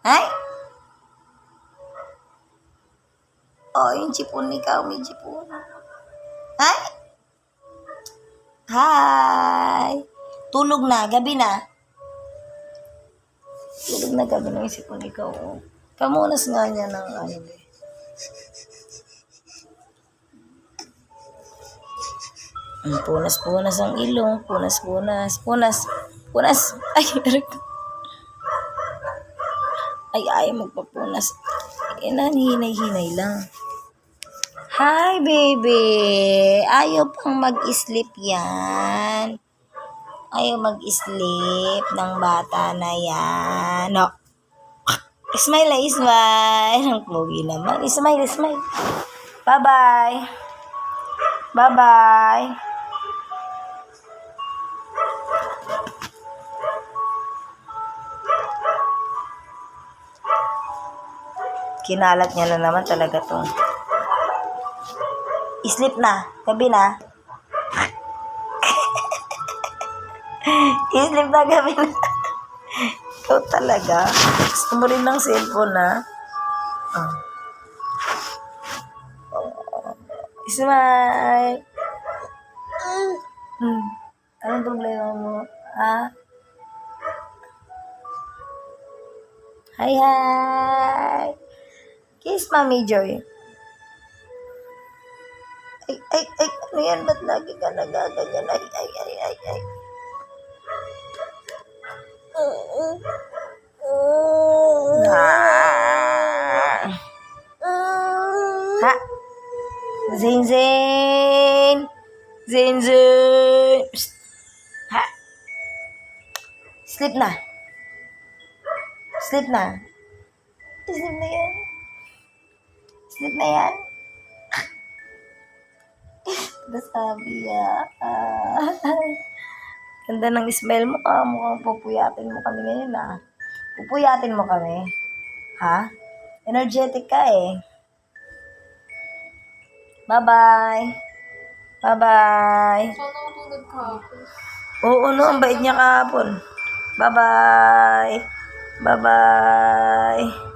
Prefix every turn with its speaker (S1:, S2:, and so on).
S1: Ay? Oh, yung chipon ikaw, may chipon. Ay? Hi! Tulog na, gabi na. Tulog na gabi na yung chipon ikaw. Oh. Kamunas nga niya ng ano eh. Punas-punas ang ilong. Punas-punas. Punas. Ay, ayaw magpapunas. Hinay-hinay lang. Hi, baby. Ayaw pang mag-sleep yan. Ayaw mag-sleep ng bata na yan. No. Smile na, smile. Ang pogi naman. Smile. Bye-bye. Bye-bye. Kinalat niya na naman talaga to. Sleep na. Gabi na. Sleep na, gabi na. Ikaw talaga. Gusto mo rin ng cellphone, ha? Oh. Smile. Anong problema mo? Ha? Hi. Kiss, Mami Joy. Ay, ano yan? Ba't lagi ka nagaganyan? Ay. Ha? Zain. Psst. Ha? Sleep na. Sleep na yan. Sabi Ganda ng smile mo. Mukhang pupuyatin mo kami ngayon, Pupuyatin mo kami. Ha? Energetic ka eh. Bye-bye. Bye-bye.
S2: Sana matulog ka.
S1: Oo, no. Ang bait niya kahapon. Bye-bye. Bye-bye.